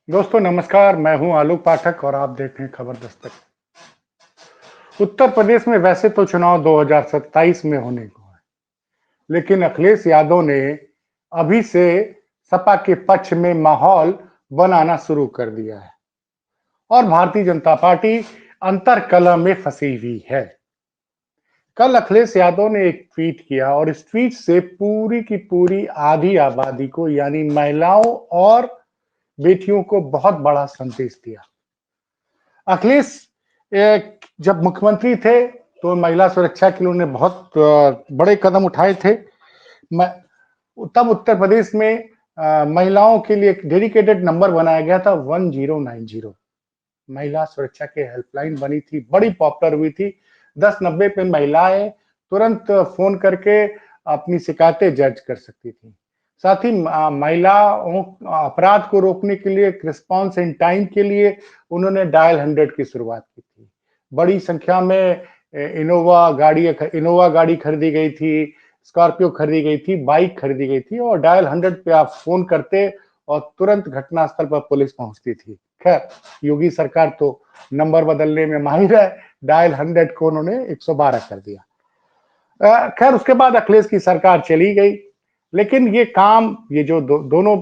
दोस्तों नमस्कार, मैं हूं आलोक पाठक और आप देख रहे हैं खबर दस्तक। उत्तर प्रदेश में वैसे तो चुनाव 2027 में होने को है, लेकिन अखिलेश यादव ने अभी से सपा के पक्ष में माहौल बनाना शुरू कर दिया है और भारतीय जनता पार्टी अंतरकलह में फंसी हुई है। कल अखिलेश यादव ने एक ट्वीट किया और इस ट्वीट से पूरी की पूरी आधी आबादी को यानी महिलाओं और बेटियों को बहुत बड़ा संदेश दिया। अखिलेश जब मुख्यमंत्री थे तो महिला सुरक्षा के लिए उन्होंने बहुत बड़े कदम उठाए थे। तब उत्तर प्रदेश में महिलाओं के लिए एक डेडिकेटेड नंबर बनाया गया था 1090। महिला सुरक्षा के हेल्पलाइन बनी थी, बड़ी पॉपुलर हुई थी। 1090 पे महिलाएं तुरंत फोन करके अपनी शिकायतें दर्ज कर सकती थी। साथ ही महिलाओं अपराध को रोकने के लिए रिस्पांस इन टाइम के लिए उन्होंने डायल 100 की शुरुआत की थी। बड़ी संख्या में इनोवा गाड़ी खरीदी गई थी, स्कॉर्पियो खरीदी गई थी, बाइक खरीदी गई थी और डायल 100 पे आप फोन करते और तुरंत घटनास्थल पर पुलिस पहुंचती थी। खैर, योगी सरकार तो नंबर बदलने में माहिर है, डायल 100 को उन्होंने 112 कर दिया। खैर, उसके बाद अखिलेश की सरकार चली गई, लेकिन ये काम ये जो दोनों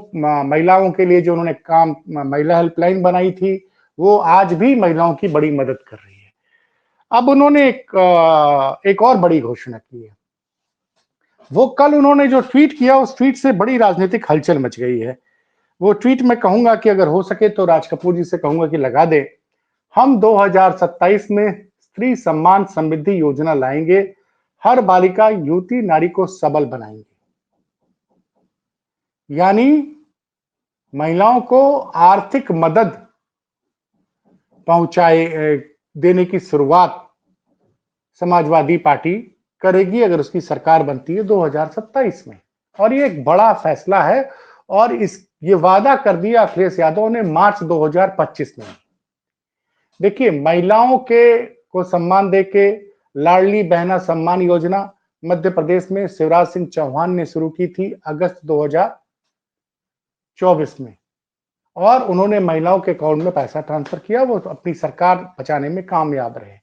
महिलाओं के लिए जो उन्होंने काम महिला हेल्पलाइन बनाई थी, वो आज भी महिलाओं की बड़ी मदद कर रही है। अब उन्होंने एक और बड़ी घोषणा की है। वो कल उन्होंने जो ट्वीट किया, उस ट्वीट से बड़ी राजनीतिक हलचल मच गई है। वो ट्वीट मैं कहूंगा कि अगर हो सके तो राज कपूर जी से कहूंगा कि लगा दे। हम 2027 में स्त्री सम्मान समृद्धि योजना लाएंगे, हर बालिका युवती नारी को सबल बनाएंगे। यानी महिलाओं को आर्थिक मदद पहुंचाए देने की शुरुआत समाजवादी पार्टी करेगी अगर उसकी सरकार बनती है 2027 में। और ये एक बड़ा फैसला है और ये वादा कर दिया अखिलेश यादव ने मार्च 2025 में। देखिए, महिलाओं के को सम्मान देके लाडली बहना सम्मान योजना मध्य प्रदेश में शिवराज सिंह चौहान ने शुरू की थी अगस्त 2024 में और उन्होंने महिलाओं के अकाउंट में पैसा ट्रांसफर किया। वो अपनी सरकार बचाने में कामयाब रहे।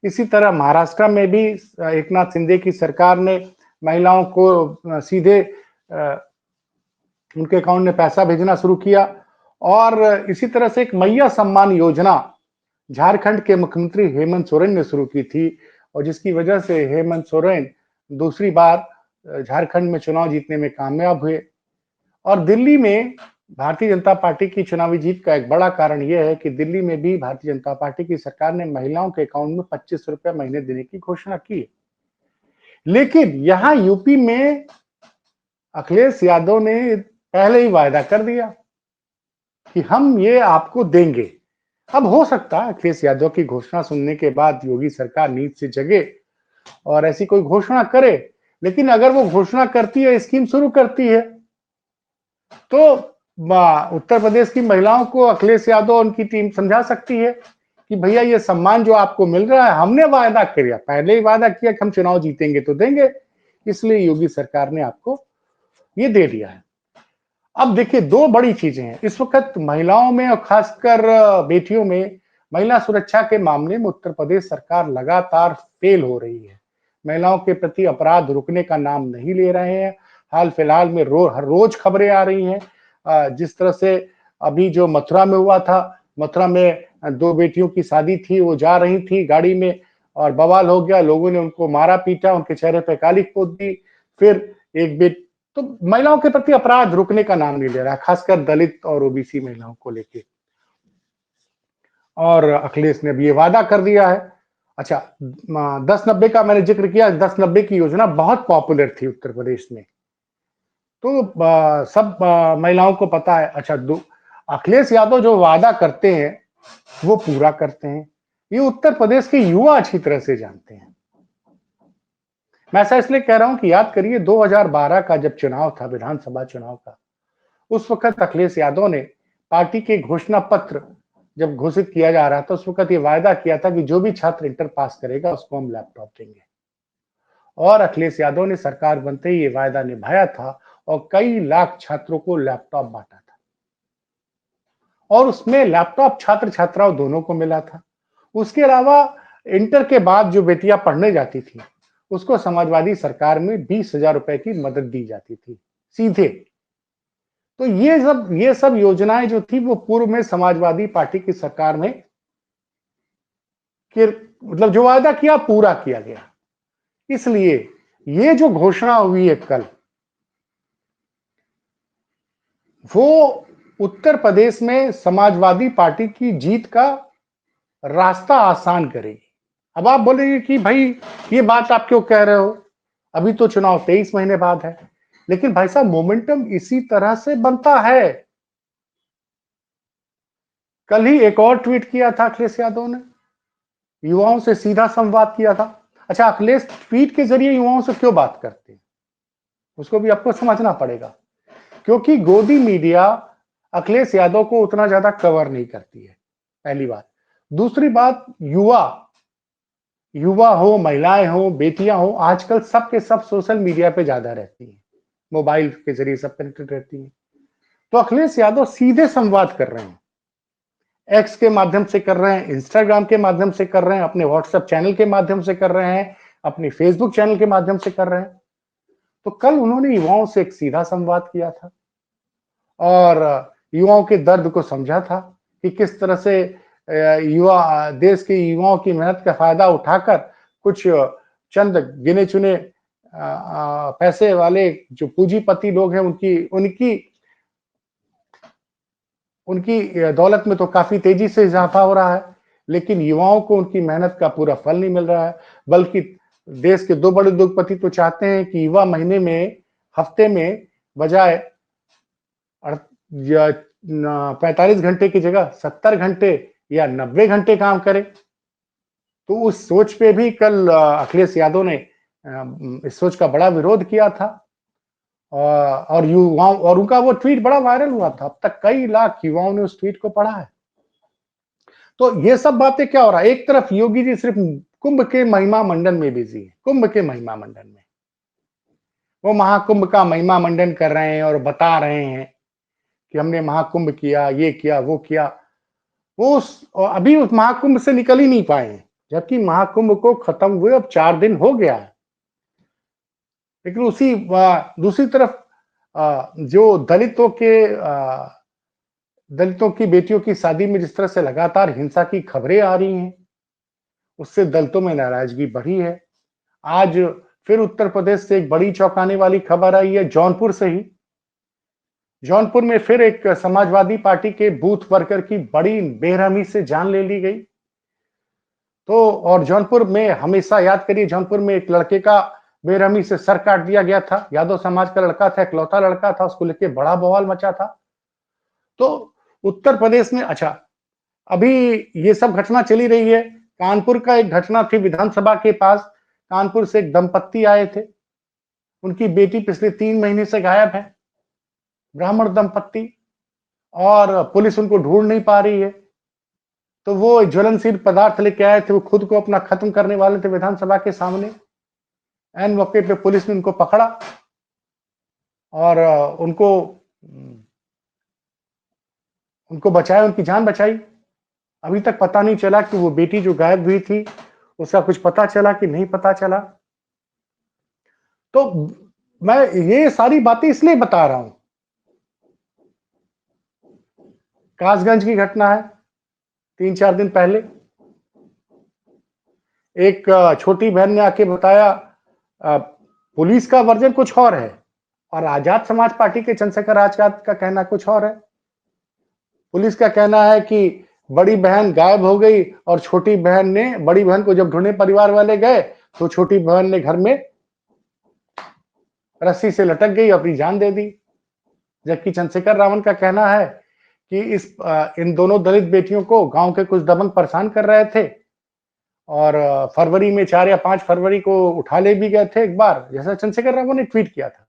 इसी तरह महाराष्ट्र में भी एकनाथ शिंदे की सरकार ने महिलाओं को सीधे उनके अकाउंट में पैसा भेजना शुरू किया और इसी तरह से एक मैया सम्मान योजना झारखंड के मुख्यमंत्री हेमंत सोरेन ने शुरू की थी और जिसकी वजह से हेमंत सोरेन दूसरी बार झारखंड में चुनाव जीतने में कामयाब हुए। और दिल्ली में भारतीय जनता पार्टी की चुनावी जीत का एक बड़ा कारण यह है कि दिल्ली में भी भारतीय जनता पार्टी की सरकार ने महिलाओं के अकाउंट में 25 रुपए महीने देने की घोषणा की। लेकिन यहां यूपी में अखिलेश यादव ने पहले ही वायदा कर दिया कि हम ये आपको देंगे। अब हो सकता है अखिलेश यादव की घोषणा सुनने के बाद योगी सरकार नींद से जगे और ऐसी कोई घोषणा करे, लेकिन अगर वो घोषणा करती है, स्कीम शुरू करती है, तो उत्तर प्रदेश की महिलाओं को अखिलेश यादव और उनकी टीम समझा सकती है कि भैया ये सम्मान जो आपको मिल रहा है, हमने वायदा किया, पहले ही वायदा किया कि हम चुनाव जीतेंगे तो देंगे, इसलिए योगी सरकार ने आपको ये दे दिया है। अब देखिए, दो बड़ी चीजें हैं इस वक्त महिलाओं में और खासकर बेटियों में। महिला सुरक्षा के मामले में उत्तर प्रदेश सरकार लगातार फेल हो रही है। महिलाओं के प्रति अपराध रुकने का नाम नहीं ले रहे हैं। हाल फिलहाल में हर रोज खबरें आ रही हैं। जिस तरह से अभी जो मथुरा में हुआ था, मथुरा में दो बेटियों की शादी थी, वो जा रही थी गाड़ी में और बवाल हो गया, लोगों ने उनको मारा पीटा, उनके चेहरे पे काली पोत दी। फिर एक बेट तो महिलाओं के प्रति अपराध रुकने का नाम नहीं ले रहा है, खासकर दलित और ओबीसी महिलाओं को लेके। और अखिलेश ने भी ये वादा कर दिया है। अच्छा, 1090 का मैंने जिक्र किया, 1090 की योजना बहुत पॉपुलर थी उत्तर प्रदेश में, तो सब महिलाओं को पता है। अच्छा, अखिलेश यादव जो वादा करते हैं वो पूरा करते हैं, ये उत्तर प्रदेश के युवा अच्छी तरह से जानते हैं। मैं ऐसा इसलिए कह रहा हूं कि याद करिए 2012 का जब चुनाव था, विधानसभा चुनाव का, उस वक्त अखिलेश यादव ने पार्टी के घोषणा पत्र जब घोषित किया जा रहा था, उस वक्त ये वायदा किया था कि जो भी छात्र इंटर पास करेगा उसको हम लैपटॉप देंगे। और अखिलेश यादव ने सरकार बनते ही ये वायदा निभाया था और कई लाख छात्रों को लैपटॉप बांटा था। और उसमें लैपटॉप छात्र छात्राओं दोनों को मिला था। उसके अलावा इंटर के बाद जो बेटियां पढ़ने जाती थी उसको समाजवादी सरकार में 20,000 रुपए की मदद दी जाती थी सीधे। तो ये सब योजनाएं जो थी वो पूर्व में समाजवादी पार्टी की सरकार में मतलब जो वायदा किया पूरा किया गया। इसलिए ये जो घोषणा हुई है कल, वो उत्तर प्रदेश में समाजवादी पार्टी की जीत का रास्ता आसान करेगी। अब आप बोलेंगे कि भाई ये बात आप क्यों कह रहे हो, अभी तो चुनाव 23 महीने बाद है। लेकिन भाई साहब मोमेंटम इसी तरह से बनता है। कल ही एक और ट्वीट किया था अखिलेश यादव ने, युवाओं से सीधा संवाद किया था। अच्छा, अखिलेश ट्वीट के जरिए युवाओं से क्यों बात करते हैं उसको भी आपको समझना पड़ेगा, क्योंकि गोदी मीडिया अखिलेश यादव को उतना ज्यादा कवर नहीं करती है, पहली बात। दूसरी बात, युवा युवा हो, महिलाएं हो, बेटियां हो, आजकल सब के सब सोशल मीडिया पे ज्यादा रहती हैं, मोबाइल के जरिए सब कनेक्टेड रहती हैं। तो अखिलेश यादव सीधे संवाद कर रहे हैं, एक्स के माध्यम से कर रहे हैं, इंस्टाग्राम के माध्यम से कर रहे हैं, अपने व्हाट्सएप चैनल के माध्यम से कर रहे हैं, अपनी फेसबुक चैनल के माध्यम से कर रहे हैं। तो कल उन्होंने युवाओं से एक सीधा संवाद किया था और युवाओं के दर्द को समझा था कि किस तरह से युवा देश के युवाओं की मेहनत का फायदा उठाकर कुछ चंद गिने चुने पैसे वाले जो पूंजीपति लोग हैं उनकी उनकी उनकी दौलत में तो काफी तेजी से इजाफा हो रहा है, लेकिन युवाओं को उनकी मेहनत का पूरा फल नहीं मिल रहा है। बल्कि देश के दो बड़े उद्योगपति तो चाहते हैं कि युवा महीने में, हफ्ते में बजाय 45 घंटे की जगह 70 घंटे या 90 घंटे काम करे। तो उस सोच पे भी कल अखिलेश यादव ने इस सोच का बड़ा विरोध किया था और युवाओं और उनका वो ट्वीट बड़ा वायरल हुआ था। अब तक कई लाख युवाओं ने उस ट्वीट को पढ़ा है। तो ये सब बातें क्या हो रहा है, एक तरफ योगी जी सिर्फ कुंभ के महिमा मंडन में बिजी है, कुंभ के महिमा मंडन में वो महाकुंभ का महिमा मंडन कर रहे हैं और बता रहे हैं कि हमने महाकुंभ किया, ये किया, वो किया। अभी उस महाकुंभ से निकल ही नहीं पाए हैं, जबकि महाकुंभ को खत्म हुए अब 4 दिन हो गया है। लेकिन उसी दूसरी तरफ जो दलितों की बेटियों की शादी में जिस तरह से लगातार हिंसा की खबरें आ रही हैं, उससे दलितों में नाराजगी बढ़ी है। आज फिर उत्तर प्रदेश से एक बड़ी चौंकाने वाली खबर आई है, जौनपुर से ही। जौनपुर में फिर एक समाजवादी पार्टी के बूथ वर्कर की बड़ी बेरहमी से जान ले ली गई। तो और जौनपुर में हमेशा याद करिए, जौनपुर में एक लड़के का बेरहमी से सर काट दिया गया था। यादव समाज का लड़का था, इकलौता लड़का था, उसको लेके बड़ा बवाल मचा था। तो उत्तर प्रदेश में अच्छा, अभी ये सब घटना चली रही है। कानपुर का एक घटना थी विधानसभा के पास। कानपुर से एक दंपत्ति आए थे, उनकी बेटी पिछले 3 महीने से गायब है, ब्राह्मण दंपत्ति, और पुलिस उनको ढूंढ नहीं पा रही है। तो वो ज्वलनशील पदार्थ लेके आए थे, वो खुद को अपना खत्म करने वाले थे विधानसभा के सामने। एन मौके पे पुलिस ने उनको पकड़ा और उनको बचाया, उनकी जान बचाई। अभी तक पता नहीं चला कि वो बेटी जो गायब हुई थी उसका कुछ पता चला कि नहीं पता चला। तो मैं ये सारी बातें इसलिए बता रहा हूं, कासगंज की घटना है 3-4 दिन पहले। एक छोटी बहन ने आके बताया, पुलिस का वर्जन कुछ और है और आजाद समाज पार्टी के चंद्रशेखर आजाद का कहना कुछ और है। पुलिस का कहना है कि बड़ी बहन गायब हो गई और छोटी बहन ने, बड़ी बहन को जब ढूंढने परिवार वाले गए तो छोटी बहन ने घर में रस्सी से लटक गई, अपनी जान दे दी। जबकि चंद्रशेखर रावण का कहना है कि इन दोनों दलित बेटियों को गांव के कुछ दबंग परेशान कर रहे थे और फरवरी में 4 या 5 फरवरी को उठा ले भी गए थे एक बार, जैसा चंद्रशेखर रावण ने ट्वीट किया था।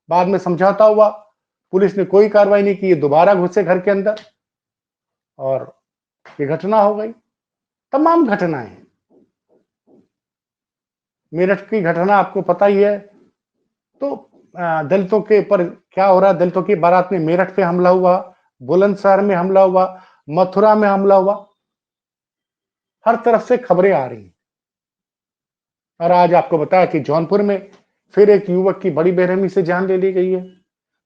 बाद में समझौता हुआ, पुलिस ने कोई कार्रवाई नहीं की, ये दोबारा घुसे घर के अंदर और ये घटना हो गई। तमाम घटनाएं, मेरठ की घटना आपको पता ही है। तो दलितों के ऊपर क्या हो रहा है, दलितों की बारात में मेरठ पे हमला हुआ, बुलंदशहर में हमला हुआ, मथुरा में हमला हुआ, हर तरफ से खबरें आ रही हैं। और आज आपको बताया कि जौनपुर में फिर एक युवक की बड़ी बेरहमी से जान ले ली गई है।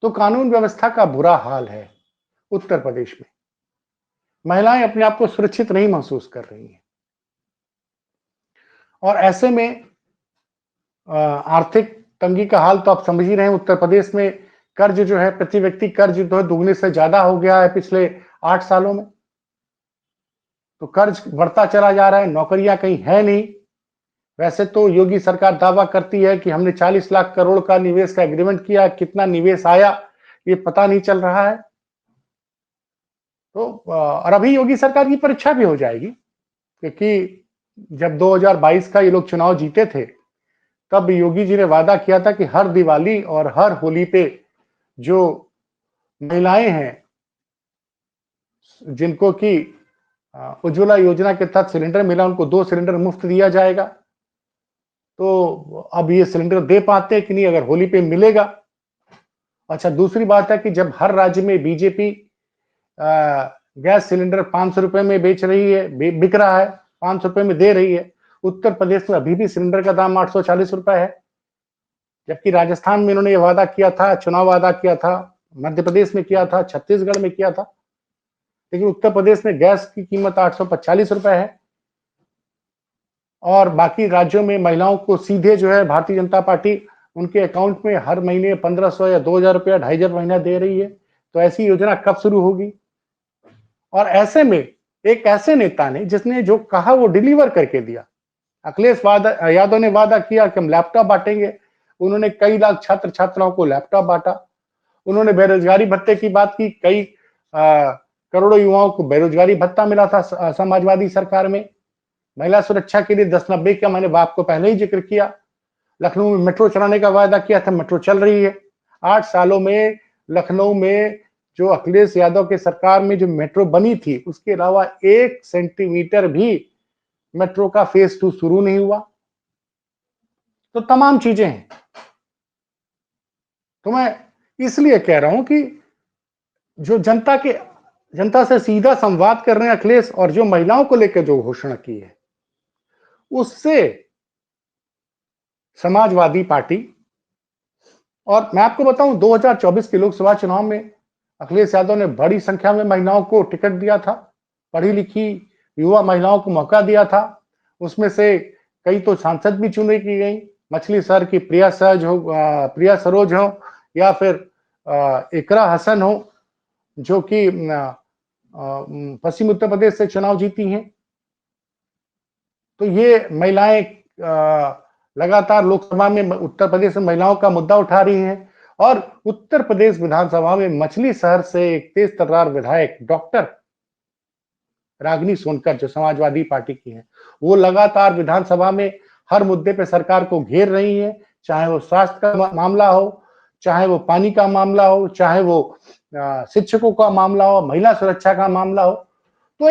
तो कानून व्यवस्था का बुरा हाल है उत्तर प्रदेश में। महिलाएं अपने आप को सुरक्षित नहीं महसूस कर रही हैं और ऐसे में आर्थिक तंगी का हाल तो आप समझ ही रहे हैं। उत्तर प्रदेश में कर्ज जो है, प्रति व्यक्ति कर्ज जो है दुगने से ज्यादा हो गया है पिछले 8 सालों में। तो कर्ज बढ़ता चला जा रहा है, नौकरियां कहीं है नहीं। वैसे तो योगी सरकार दावा करती है कि हमने 40 लाख करोड़ का निवेश का एग्रीमेंट किया, कितना निवेश आया ये पता नहीं चल रहा है। तो और अभी योगी सरकार की परीक्षा भी हो जाएगी, क्योंकि जब 2022 का ये लोग चुनाव जीते थे तब योगी जी ने वादा किया था कि हर दिवाली और हर होली पे जो महिलाएं हैं जिनको कि उज्ज्वला योजना के तहत सिलेंडर मिला, उनको 2 सिलेंडर मुफ्त दिया जाएगा। तो अब ये सिलेंडर दे पाते हैं कि नहीं, अगर होली पे मिलेगा। अच्छा, दूसरी बात है कि जब हर राज्य में बीजेपी गैस सिलेंडर 500 रुपए में बेच रही है, बिक रहा है, 500 रुपए में दे रही है, उत्तर प्रदेश में अभी भी सिलेंडर का दाम 840 रुपए है। जबकि राजस्थान में इन्होंने ये वादा किया था, चुनाव वादा किया था, मध्य प्रदेश में किया था, छत्तीसगढ़ में किया था, लेकिन उत्तर प्रदेश में गैस की कीमत 845 रुपए है। और बाकी राज्यों में महिलाओं को सीधे जो है भारतीय जनता पार्टी उनके अकाउंट में हर महीने 1500 या 2000 रुपया, 2500 महीना दे रही है। तो ऐसी योजना कब शुरू होगी? और ऐसे में एक ऐसे नेता ने जिसने जो कहा वो डिलीवर करके दिया। अखिलेश यादव ने वादा किया कि हम लैपटॉप बांटेंगे, उन्होंने कई लाख छात्र छात्राओं को लैपटॉप बांटा। उन्होंने बेरोजगारी भत्ते की बात की, कई करोड़ों युवाओं को बेरोजगारी भत्ता मिला था समाजवादी सरकार में। महिला सुरक्षा के लिए 1090 का मैंने आपको पहले ही जिक्र किया। लखनऊ में मेट्रो चलाने का वायदा किया था, मेट्रो चल रही है। 8 सालों में लखनऊ में जो अखिलेश यादव के सरकार में जो मेट्रो बनी थी, उसके अलावा 1 सेंटीमीटर भी मेट्रो का फेज 2 शुरू नहीं हुआ। तो तमाम चीजें हैं। तो मैं इसलिए कह रहा हूं कि जो जनता से सीधा संवाद कर रहे हैं अखिलेश, और जो महिलाओं को लेकर जो घोषणा की है, उससे समाजवादी पार्टी, और मैं आपको बताऊं 2024 के लोकसभा चुनाव में अखिलेश यादव ने बड़ी संख्या में महिलाओं को टिकट दिया था, पढ़ी लिखी युवा महिलाओं को मौका दिया था। उसमें से कई तो सांसद भी चुने की गई। मछली शहर की प्रिया सरोज हो, या फिर इकरा हसन हो, जो कि पश्चिम उत्तर प्रदेश से चुनाव जीती हैं। तो ये महिलाएं लगातार लोकसभा में उत्तर प्रदेश में महिलाओं का मुद्दा उठा रही हैं। और उत्तर प्रदेश विधानसभा में मछली शहर से एक तेज तर्रार विधायक डॉक्टर रागिनी सोनकर, जो समाजवादी पार्टी की है, वो लगातार विधानसभा में हर मुद्दे पे सरकार को घेर रही है। चाहे वो स्वास्थ्य का मामला हो, चाहे वो पानी का मामला हो, चाहे वो शिक्षकों का मामला हो, महिला सुरक्षा का मामला हो। तो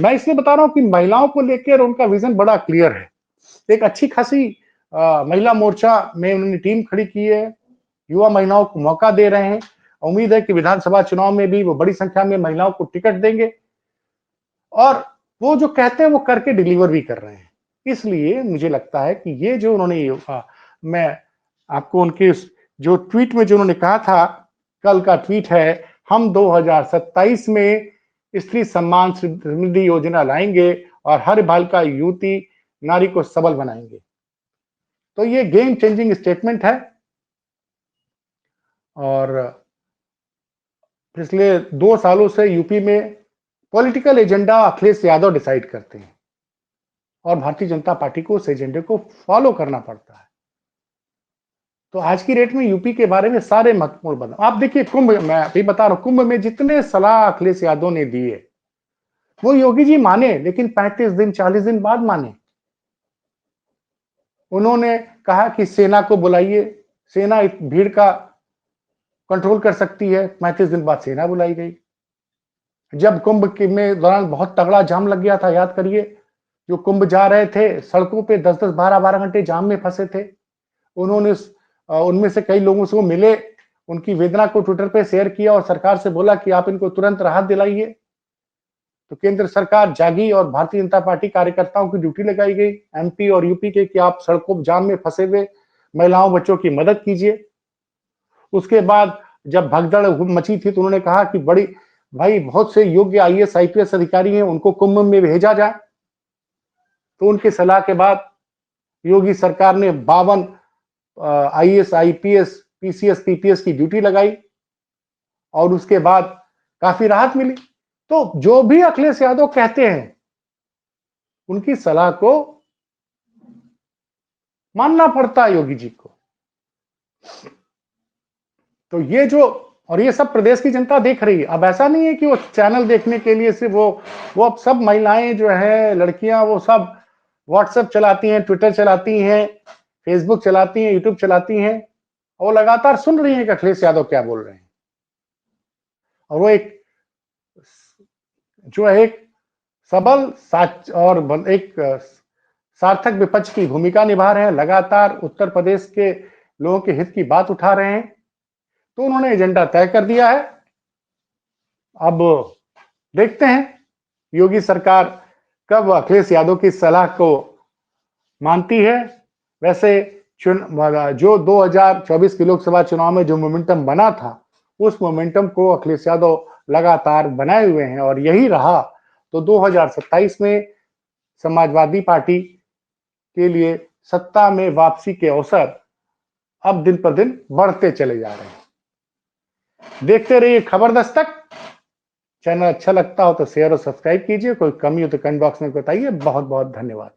मैं इसलिए बता रहा हूं कि महिलाओं को लेकर उनका विजन बड़ा क्लियर है। एक अच्छी खासी महिला मोर्चा में उन्होंने टीम खड़ी की है, युवा महिलाओं को मौका दे रहे हैं। उम्मीद है कि विधानसभा चुनाव में भी वो बड़ी संख्या में महिलाओं को टिकट देंगे, और वो जो कहते हैं वो करके डिलीवर भी कर रहे हैं। इसलिए मुझे लगता है कि ये जो उन्होंने मैं आपको उनके जो ट्वीट में जो उन्होंने कहा था, कल का ट्वीट है, हम 2027 में स्त्री सम्मान समृद्धि योजना लाएंगे और हर बालिका युवती नारी को सबल बनाएंगे। तो ये गेम चेंजिंग स्टेटमेंट है, और पिछले 2 सालों से यूपी में political agenda Akhilesh Yadav decide करते हैं, और भारतीय जनता पार्टी को उस एजेंडे को फॉलो करना पड़ता है। तो आज की डेट में यूपी के बारे में सारे महत्वपूर्ण बदलाव आप देखिए। कुंभ, मैं अभी बता रहा हूं, कुंभ में जितने सलाह अखिलेश यादव ने दिए वो योगी जी माने, लेकिन 35 दिन 40 दिन बाद माने। उन्होंने कहा कि सेना को बुलाइए, सेना भीड़ का कंट्रोल कर सकती है। 35 दिन बाद सेना बुलाई गई। जब कुंभ में दौरान बहुत तगड़ा जाम लग गया था, याद करिए, जो कुंभ जा रहे थे सड़कों पे 10-10 12-12 घंटे जाम में फंसे थे। उन्होंने उनमें से कई लोगों से वो मिले, उनकी वेदना को ट्विटर पे शेयर किया और सरकार से बोला कि आप इनको तुरंत राहत दिलाइए। तो केंद्र सरकार जागी और भारतीय जनता पार्टी कार्यकर्ताओं की ड्यूटी लगाई गई एमपी और यूपी के कि आप सड़कों जाम में फंसे हुए महिलाओं बच्चों की मदद कीजिए। उसके बाद जब भगदड़ मची थी तो उन्होंने कहा कि बड़ी भाई बहुत से योग्य आईएएस आईपीएस अधिकारी हैं, उनको कुंभ में भेजा जाए। तो उनकी सलाह के बाद योगी सरकार ने 52 आईएएस आईपीएस पीसीएस पीपीएस की ड्यूटी लगाई और उसके बाद काफी राहत मिली। तो जो भी अखिलेश यादव कहते हैं उनकी सलाह को मानना पड़ता है योगी जी को। तो ये जो और ये सब प्रदेश की जनता देख रही है। अब ऐसा नहीं है कि वो चैनल देखने के लिए सिर्फ वो अब सब महिलाएं जो है लड़कियां वो सब व्हाट्सएप चलाती हैं, ट्विटर चलाती हैं, फेसबुक चलाती हैं, यूट्यूब चलाती हैं और वो लगातार सुन रही हैं कि अखिलेश यादव क्या बोल रहे हैं। और वो एक जो एक सबल और एक सार्थक विपक्ष की भूमिका निभा रहे हैं, लगातार उत्तर प्रदेश के लोगों के हित की बात उठा रहे हैं। तो उन्होंने एजेंडा तय कर दिया है। अब देखते हैं योगी सरकार कब अखिलेश यादव की सलाह को मानती है। वैसे जो 2024 के लोकसभा चुनाव में जो मोमेंटम बना था उस मोमेंटम को अखिलेश यादव लगातार बनाए हुए हैं और यही रहा तो 2027 में समाजवादी पार्टी के लिए सत्ता में वापसी के अवसर अब दिन पर दिन बढ़ते चले जा रहे हैं। देखते रहिए खबर दस्तक। चैनल अच्छा लगता हो तो शेयर और सब्सक्राइब कीजिए। कोई कमी हो तो कमेंट बॉक्स में बताइए। बहुत बहुत धन्यवाद।